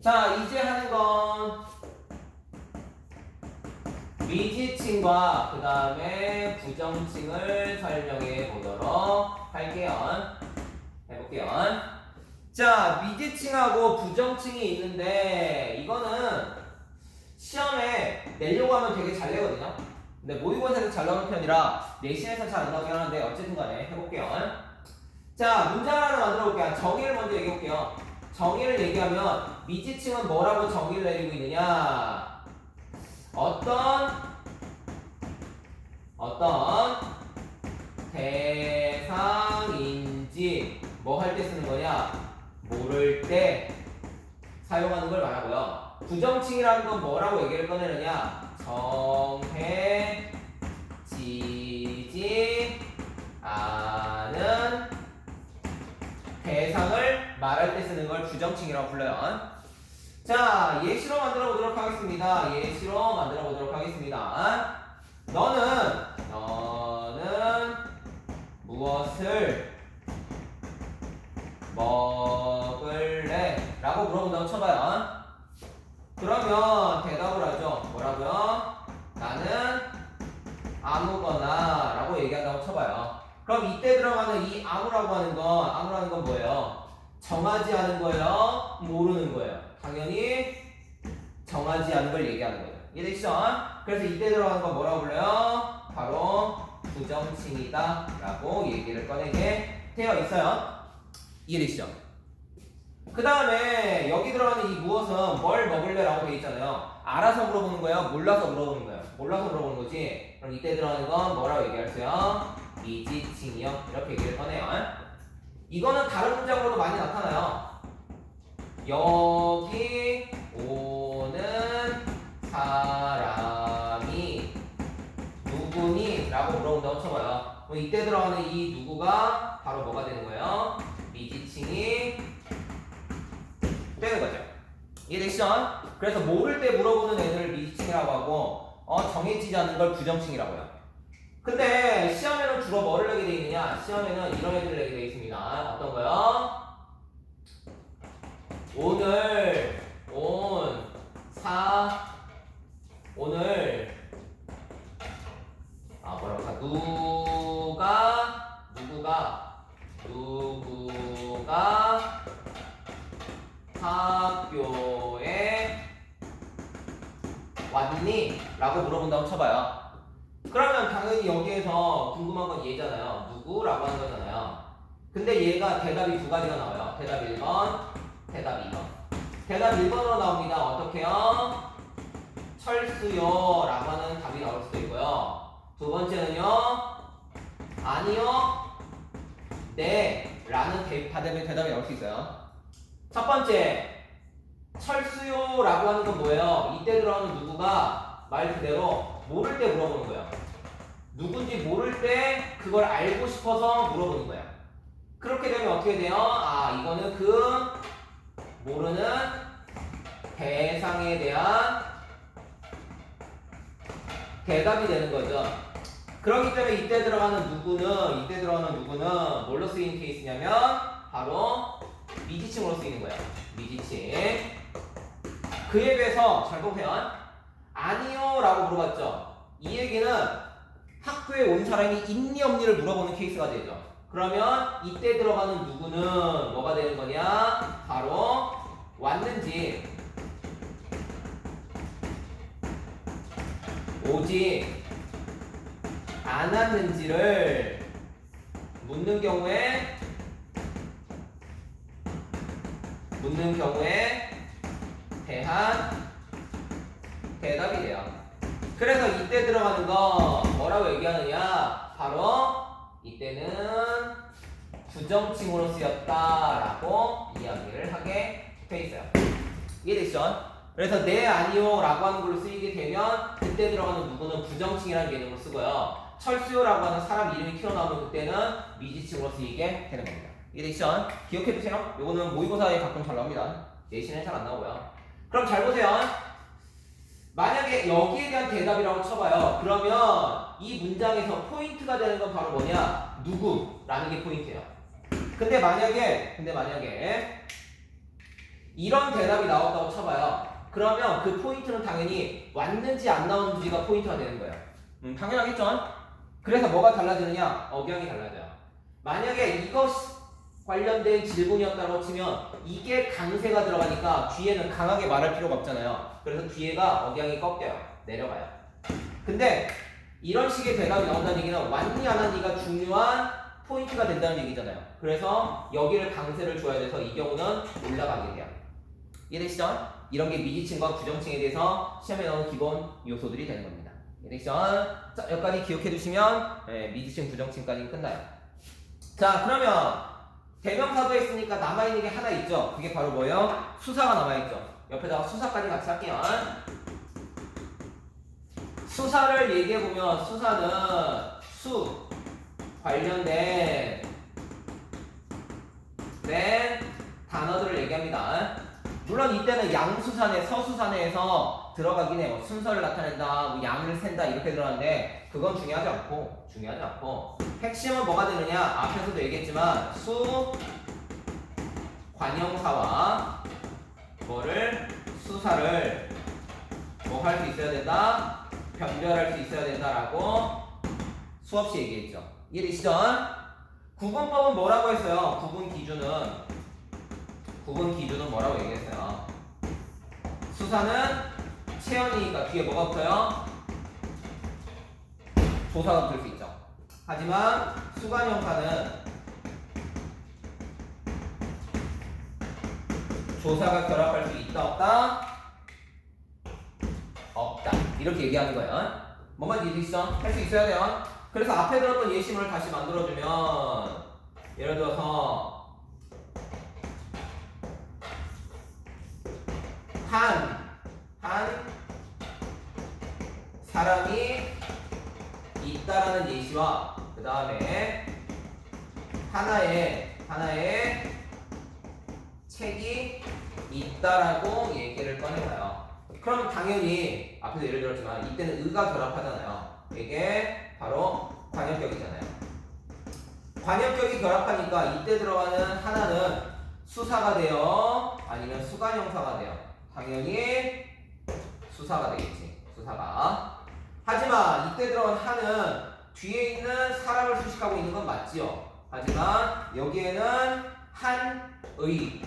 자, 이제 하는 건 미지층과 그 다음에 부정층을 설명해 보도록 할게요. 해볼게요. 자, 미지층하고 부정층이 있는데 이거는 시험에 내려고 하면 되게 잘 내거든요. 근데 모의고사에서 잘 나오는 편이라 내신에서 잘 안 나오긴 하는데 어쨌든 간에 해볼게요. 자, 문장을 하나 만들어 볼게요. 정의를 먼저 얘기해 볼게요. 정의를 얘기하면 미지층은 뭐라고 정의를 내리고 있느냐? 어떤 대상인지 뭐 할 때 쓰는 거냐? 모를 때 사용하는 걸 말하고요. 부정칭이라는 건 뭐라고 얘기를 꺼내느냐? 정해지지 않은 대상을 말할 때 쓰는 걸 부정칭이라고 불러요. 자, 예시로 만들어 보도록 하겠습니다. 예시로 만들어 보도록 하겠습니다. 너는 무엇을 먹을래? 라고 물어본다고 쳐봐요. 그러면 대답을 하죠. 뭐라고요? 나는 아무거나 라고 얘기한다고 쳐봐요. 그럼 이때 들어가는 이 아무라는 건 뭐예요? 정하지 않은 거예요? 모르는 거예요? 당연히 정하지 않은 걸 얘기하는 거예요. 이해되시죠? 그래서 이때 들어가는 건 뭐라고 불러요? 바로 부정칭이다 라고 얘기를 꺼내게 되어 있어요. 이해되시죠? 그 다음에 여기 들어가는 이 무엇은 뭘 먹을래? 라고 되어 있잖아요. 알아서 물어보는 거예요? 몰라서 물어보는 거예요? 몰라서 물어보는 거지. 그럼 이때 들어가는 건 뭐라고 얘기할게요? 미지칭이요. 이렇게 얘기를 꺼내요. 이거는 다른 문장으로도 많이 나타나요. 여기 오는 사람이 누구니? 라고 물어본다고 쳐봐요. 그럼 이때 들어가는 이 누구가 바로 뭐가 되는 거예요? 미지칭이 되는 거죠. 이해되시죠? 그래서 모를 때 물어보는 애들을 미지칭이라고 하고 정해지지 않는 걸 부정칭이라고 해요. 근데 시험에는 주로 뭐를 내게 돼 있느냐? 시험에는 이런 애들을 내게 돼 있습니다. 어떤 거요? 오늘 뭐라고 할까? 누구가 학교에 왔니? 라고 물어본다고 쳐봐요. 그러면 당연히 여기에서 궁금한 건 얘잖아요. 누구라고 하는 거잖아요. 근데 얘가 대답이 두 가지가 나와요. 대답 1번, 대답 2번. 대답 1번으로 나옵니다. 어떻게요? 철수요 라고 하는 답이 나올 수도 있고요. 두 번째는요, 아니요, 네 라는 대답이 나올 수 있어요. 첫 번째, 철수요 라고 하는 건 뭐예요? 이때 들어가는 누구가 말 그대로 모를 때 물어보는 거예요. 누군지 모를 때 그걸 알고 싶어서 물어보는 거예요. 그렇게 되면 어떻게 돼요? 이거는 그 모르는 대상에 대한 대답이 되는 거죠. 그렇기 때문에 이때 들어가는 누구는 뭘로 쓰이는 케이스냐면 바로 미지칭으로 쓰이는 거예요. 미지칭. 그에 비해서 잘 보세요. 아니요 라고 물어봤죠. 이 얘기는 학교에 온 사람이 있니 없니를 물어보는 케이스가 되죠. 그러면 이때 들어가는 누구는 뭐가 되는 거냐? 바로 왔는지 오지 않았는지를 묻는 경우에 대한 대답이 돼요. 그래서 이때 들어가는 거 뭐라고 얘기하느냐? 바로 이때는 부정칭으로 쓰였다라고 이야기를 하게 돼 있어요. 이해되시죠? 그래서 네, 아니요 라고 하는 걸로 쓰이게 되면 그때 들어가는 누구는 부정칭이라는 개념으로 쓰고요. 철수요라고 하는 사람 이름이 튀어나오면 그때는 미지칭으로 쓰이게 되는 겁니다. 이해되시죠? 기억해두세요. 요거는 모의고사에 가끔 잘 나옵니다. 내신에 잘 안 나오고요. 그럼 잘 보세요. 만약에 여기에 대한 대답이라고 쳐봐요. 그러면 이 문장에서 포인트가 되는 건 바로 뭐냐? 누구라는 게 포인트예요. 근데 만약에 이런 대답이 나왔다고 쳐봐요. 그러면 그 포인트는 당연히 왔는지 안 나왔는지가 포인트가 되는 거예요. 당연하겠죠? 그래서 뭐가 달라지느냐? 억양이 달라져요. 만약에 이거 관련된 질문이었다고 치면 이게 강세가 들어가니까 뒤에는 강하게 말할 필요가 없잖아요. 그래서 뒤에가 억양이 꺾여요. 내려가요. 근데 이런 식의 대답이 나온다는 얘기는 왔니 안 왔니가 중요한 포인트가 된다는 얘기잖아요. 그래서 여기를 강세를 줘야 돼서 이 경우는 올라가게 돼요. 이해되시죠? 이런 게 미지층과 부정층에 대해서 시험에 나오는 기본 요소들이 되는 겁니다. 이해되시죠? 자, 여기까지 기억해 두시면 미지층, 부정층까지 끝나요. 자, 그러면 대명사도 했으니까 남아있는 게 하나 있죠. 그게 바로 뭐예요? 수사가 남아있죠. 옆에다가 수사까지 같이 할게요. 수사를 얘기해보면 수사는 수 관련된 단어들을 얘기합니다. 물론 이때는 양수사네, 서수사네에서 들어가긴 해요. 순서를 나타낸다, 뭐 양을 센다 이렇게 들어가는데 그건 중요하지 않고 핵심은 뭐가 되느냐? 앞에서도 얘기했지만 수 관형사와 뭐를 수사를 뭐 할 수 있어야 된다? 변별할 수 있어야 된다라고 수없이 얘기했죠. 이해되시죠? 구분법은 뭐라고 했어요? 구분 기준은 뭐라고 얘기했어요? 수사는 체연이니까 뒤에 뭐가 붙어요? 조사가 붙을 수 있죠. 하지만 수관형사는 조사가 결합할 수 있다 없다? 없다. 이렇게 얘기하는 거예요. 뭐만 이해되시죠? 할 수 있어야 돼요. 그래서 앞에 들었던 예시문을 다시 만들어주면 예를 들어서 한 사람이 있다라는 예시와 그 다음에 하나의 책이 있다라고 얘기를 꺼내봐요. 그럼 당연히 앞에서 예를 들었지만 이때는 의가 결합하잖아요. 이게 바로 관역격이잖아요. 관역격이 결합하니까 이때 들어가는 하나는 수사가 돼요? 아니면 수관형사가 돼요? 당연히 수사가 되겠지. 수사가. 하지만 이때 들어간 한은 뒤에 있는 사람을 수식하고 있는 건 맞지요. 하지만 여기에는 한의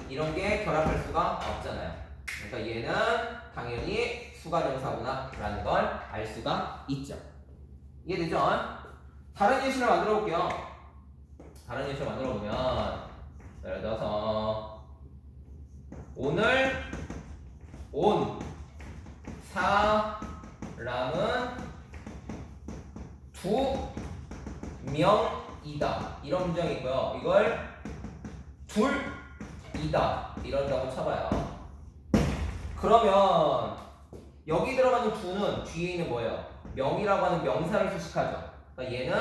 이런 게 결합할 수가 없잖아요. 그러니까 얘는 당연히 수관형사구나 라는 걸 알 수가 있죠. 이해되죠? 다른 예시를 만들어 볼게요. 다른 예시를 만들어 보면 예를 들어서 오늘 온 사람은 두 명이다. 이런 문장이 있고요. 이걸 둘이다. 이런다고 쳐봐요. 그러면 여기 들어가는 두는 뒤에 있는 뭐예요? 명이라고 하는 명사를 수식하죠. 그러니까 얘는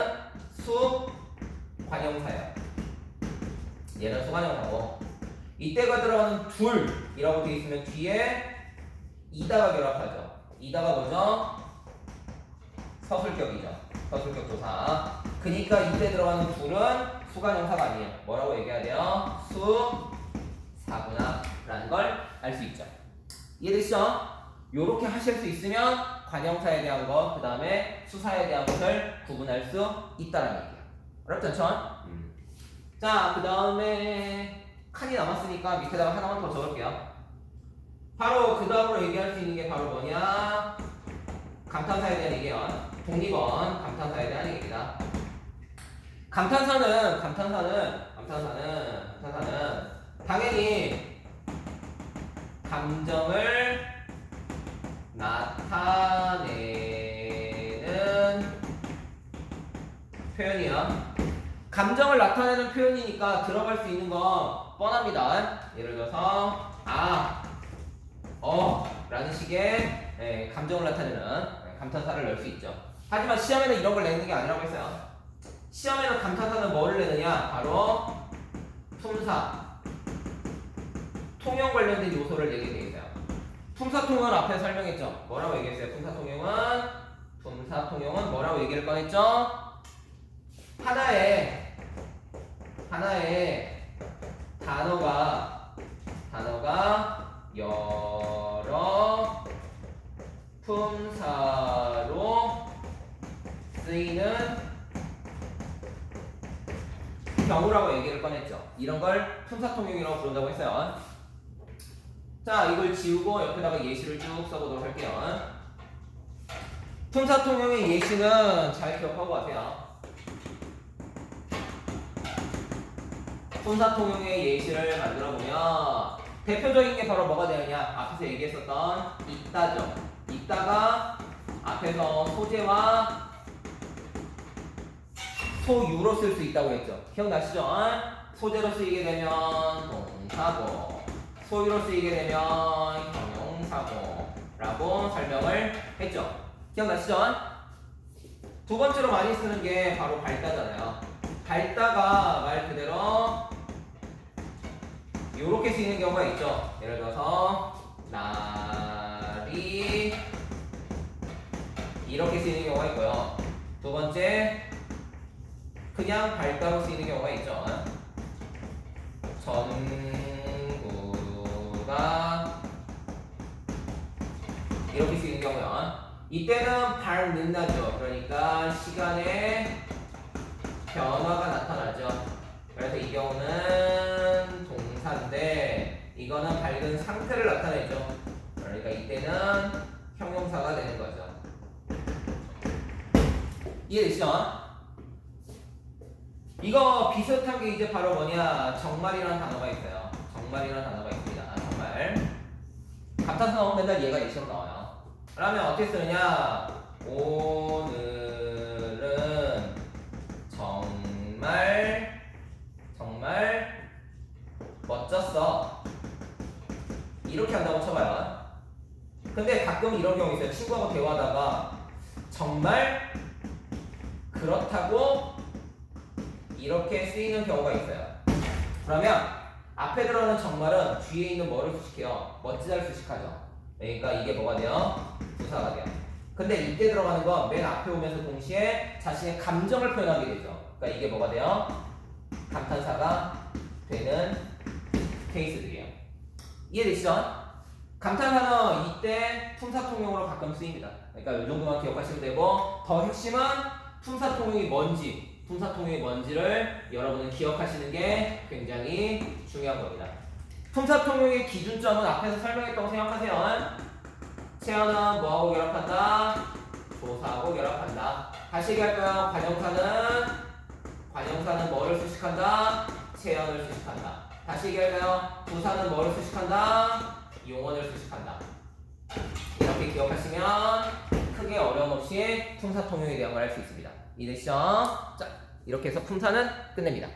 수관형사예요. 얘는 수관형사고 이때가 들어가는 둘이라고 되어 있으면 뒤에 이다가 결합하죠. 이다가 뭐죠? 서술격이죠. 서술격 조사. 그러니까 이때 들어가는 둘은 수관형사가 아니에요. 뭐라고 얘기해야 돼요? 수사구나 라는 걸 알 수 있죠. 이해되시죠? 요렇게 하실 수 있으면 관형사에 대한 것, 그 다음에 수사에 대한 것을 구분할 수 있다는 얘기예요. 어렵지 않죠? 자, 그 다음에 칸이 남았으니까 밑에다가 하나만 더 적을게요. 바로 그 다음으로 얘기할 수 있는 게 바로 뭐냐? 감탄사에 대한 얘기예요. 독립원 감탄사에 대한 얘기입니다. 감탄사는 당연히 감정을 나타내는 표현이야. 감정을 나타내는 표현이니까 들어갈 수 있는 건 뻔합니다. 예를 들어서 라는 식의 감정을 나타내는 감탄사를 넣을 수 있죠. 하지만 시험에는 이런 걸 내는 게 아니라고 했어요. 시험에는 감탄사는 뭐를 내느냐? 바로 품사, 통용 관련된 요소를 내게 되어 있어요. 품사 통용은 앞에 설명했죠. 뭐라고 얘기했어요? 품사 통용은 뭐라고 얘기를 꺼냈죠? 하나의 단어가 지우라고 얘기를 꺼냈죠. 이런 걸 품사통용이라고 부른다고 했어요. 자, 이걸 지우고 옆에다가 예시를 쭉 써보도록 할게요. 품사통용의 예시는 잘 기억하고 가세요. 품사통용의 예시를 만들어 보면 대표적인 게 바로 뭐가 되느냐? 앞에서 얘기했었던 있다죠. 있다가 앞에서 소재와 소유로 쓸 수 있다고 했죠. 기억나시죠? 소재로 쓰이게 되면 동사고, 소유로 쓰이게 되면 형용사고라고 설명을 했죠. 기억나시죠? 두 번째로 많이 쓰는 게 바로 밝다잖아요. 밝다가 말 그대로 이렇게 쓰이는 경우가 있죠. 예를 들어서 날이 이렇게 쓰이는 경우가 있고요. 두 번째 그냥 밝다로 쓰이는 경우가 있죠. 전구가 이렇게 쓰이는 경우요. 이때는 밝는다죠. 그러니까 시간에 변화가 나타나죠. 그래서 이 경우는 동사인데 이거는 밝은 상태를 나타내죠. 그러니까 이때는 형용사가 되는 거죠. 이해되시죠? 이거 비슷한 게 이제 바로 뭐냐? 정말이라는 단어가 있어요. 정말이라는 단어가 있습니다. 정말. 감탄사 나오면 맨날 얘가 예시로 나와요. 그러면 어떻게 쓰느냐? 오늘은 정말 멋졌어. 이렇게 한다고 쳐봐요. 근데 가끔 이런 경우 있어요. 친구하고 대화하다가 정말 그렇다고 이렇게 쓰이는 경우가 있어요. 그러면 앞에 들어가는 정말은 뒤에 있는 뭐를 수식해요? 멋지다를 수식하죠. 그러니까 이게 뭐가 돼요? 부사가 돼요. 근데 이때 들어가는 건 맨 앞에 오면서 동시에 자신의 감정을 표현하게 되죠. 그러니까 이게 뭐가 돼요? 감탄사가 되는 케이스들이에요. 이해되시죠? 감탄사는 이때 품사통용으로 가끔 쓰입니다. 그러니까 이 정도만 기억하시면 되고, 더 핵심은 품사통용이 뭔지를 여러분은 기억하시는 게 굉장히 중요한 겁니다. 품사통용의 기준점은 앞에서 설명했다고 생각하세요. 체어는 뭐하고 결합한다? 조사하고 결합한다. 다시 얘기할까요? 관형사는 뭐를 수식한다? 체어를 수식한다. 다시 얘기할까요? 부사는 뭐를 수식한다? 용언을 수식한다. 이렇게 기억하시면 크게 어려움 없이 품사통용에 대한 걸 할 수 있습니다. 이해되시죠? 자, 이렇게 해서 품사는 끝냅니다.